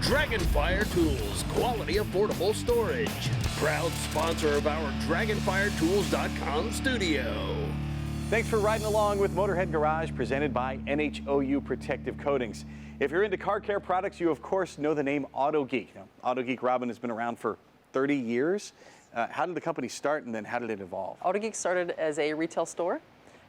Dragonfire Tools, quality, affordable storage. Proud sponsor of our DragonfireTools.com studio. Thanks for riding along with Motorhead Garage, presented by NHOU Protective Coatings. If you're into car care products, you of course know the name Autogeek. Now, Autogeek, Robin, has been around for 30 years. How did the company start, and then how did it evolve? Autogeek started as a retail store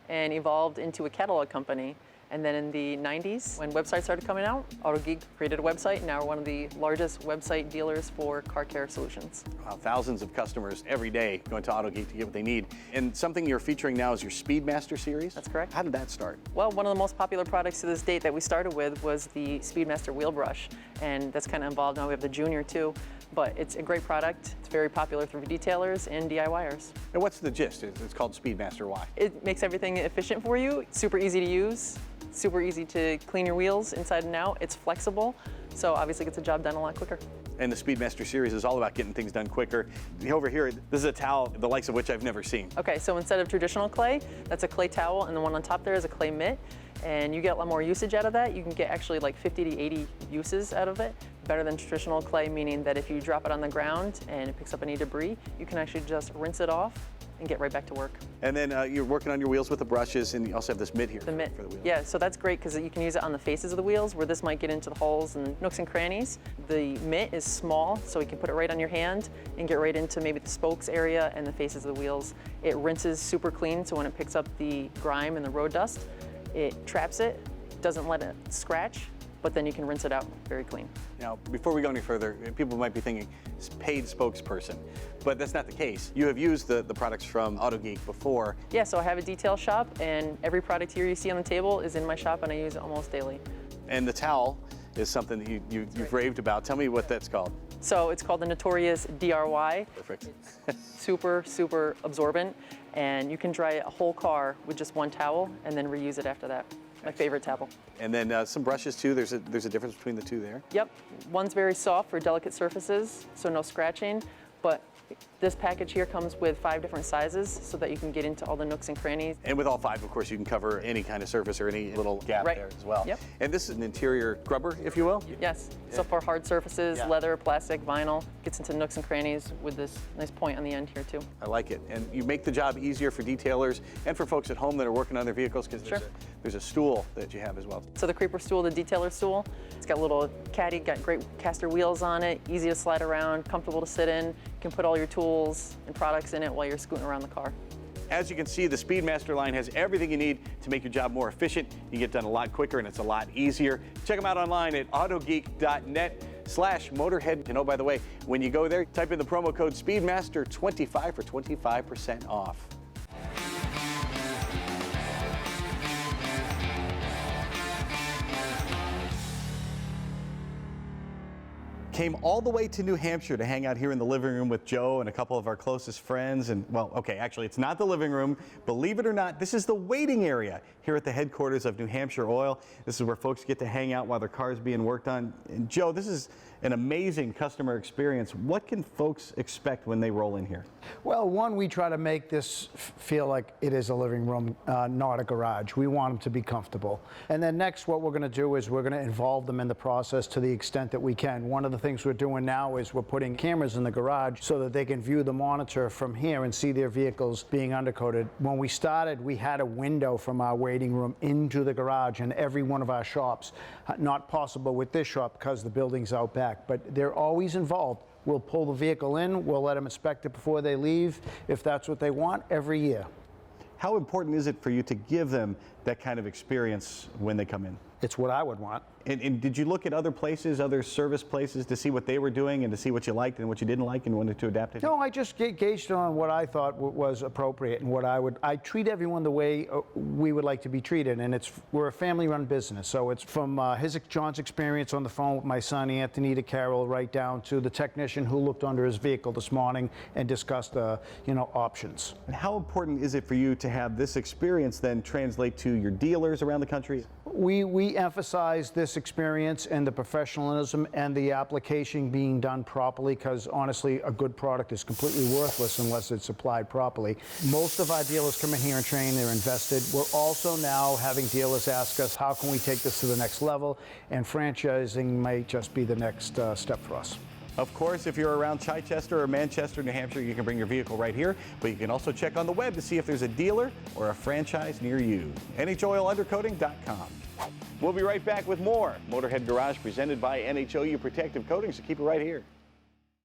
and evolved into a catalog company. And then in the 90s, when websites started coming out, Autogeek created a website, and now we're one of the largest website dealers for car care solutions. Wow, thousands of customers every day going to Autogeek to get what they need. And something you're featuring now is your Speedmaster series? That's correct. How did that start? Well, one of the most popular products to this date that we started with was the Speedmaster wheel brush, and that's kind of evolved. Now we have the Junior too, but it's a great product. It's very popular through detailers and DIYers. And what's the gist? It's called Speedmaster. Why? It makes everything efficient for you, super easy to use, super easy to clean your wheels inside and out. It's flexible, so obviously gets the job done a lot quicker. And the Speedmaster series is all about getting things done quicker. Over here, this is a towel, the likes of which I've never seen. Okay, so instead of traditional clay, that's a clay towel, and the one on top there is a clay mitt, and you get a lot more usage out of that. You can get actually like 50 to 80 uses out of it. Better than traditional clay, meaning that if you drop it on the ground and it picks up any debris, you can actually just rinse it off and get right back to work. And then you're working on your wheels with the brushes, and you also have this mitt here. The mitt, for the wheels. Yeah, so that's great because you can use it on the faces of the wheels, where this might get into the holes and nooks and crannies. The mitt is small, so you can put it right on your hand and get right into maybe the spokes area and the faces of the wheels. It rinses super clean, so when it picks up the grime and the road dust, it traps it, doesn't let it scratch, but then you can rinse it out very clean. Now, before we go any further, people might be thinking, paid spokesperson, but that's not the case. You have used the products from Autogeek before. Yeah, so I have a detail shop, and every product here you see on the table is in my shop, and I use it almost daily. And the towel is something that you've raved about. Tell me what that's called. So it's called the notorious DRY. Perfect. Super, super absorbent, and you can dry a whole car with just one towel and then reuse it after that. My favorite towel. And then some brushes too. There's a difference between the two there. Yep. One's very soft for delicate surfaces, so no scratching. But this package here comes with 5 different sizes so that you can get into all the nooks and crannies. And with all 5, of course, you can cover any kind of surface or any little gap there as well. Yep. And this is an interior scrubber, if you will? Yes. So for hard surfaces, leather, plastic, vinyl, gets into nooks and crannies with this nice point on the end here too. I like it. And you make the job easier for detailers and for folks at home that are working on their vehicles, because there's a stool that you have as well. So the creeper stool, the detailer stool, it's got a little caddy, got great caster wheels on it, easy to slide around, comfortable to sit in. You can put all your tools and products in it while you're scooting around the car. As you can see, the Speedmaster line has everything you need to make your job more efficient. You get done a lot quicker, and it's a lot easier. Check them out online at autogeek.net/Motorhead. And oh, by the way, when you go there, type in the promo code Speedmaster25 for 25% off. Came all the way to New Hampshire to hang out here in the living room with Joe and a couple of our closest friends. And well, okay, actually it's not the living room. Believe it or not, this is the waiting area here at the headquarters of New Hampshire Oil. This is where folks get to hang out while their car is being worked on. And Joe, this is an amazing customer experience. What can folks expect when they roll in here? Well, one, we try to make this feel like it is a living room, not a garage. We want them to be comfortable. And then next, what we're going to do is we're going to involve them in the process to the extent that we can. One of the things we're doing now is we're putting cameras in the garage so that they can view the monitor from here and see their vehicles being undercoated. When we started, we had a window from our waiting room into the garage in every one of our shops. Not possible with this shop because the building's out back, but they're always involved. We'll pull the vehicle in, we'll let them inspect it before they leave, if that's what they want, every year. How important is it for you to give them that kind of experience when they come in? It's what I would want. And did you look at other places, other service places, to see what they were doing and to see what you liked and what you didn't like and wanted to adapt it? No, I just gauged on what I thought was appropriate and what I treat everyone the way we would like to be treated. And we're a family-run business, so it's from John's experience on the phone with my son Anthony to Carol, right down to the technician who looked under his vehicle this morning and discussed options. And how important is it for you to have this experience then translate to your dealers around the country? We emphasize this experience and the professionalism and the application being done properly, because honestly, a good product is completely worthless unless it's applied properly. Most of our dealers come in here and train, they're invested. We're also now having dealers ask us, how can we take this to the next level? And franchising might just be the next step for us. Of course, if you're around Chichester or Manchester, New Hampshire, you can bring your vehicle right here, but you can also check on the web to see if there's a dealer or a franchise near you. NHOUundercoating.com. We'll be right back with more Motorhead Garage presented by NHOU Protective Coatings, so keep it right here.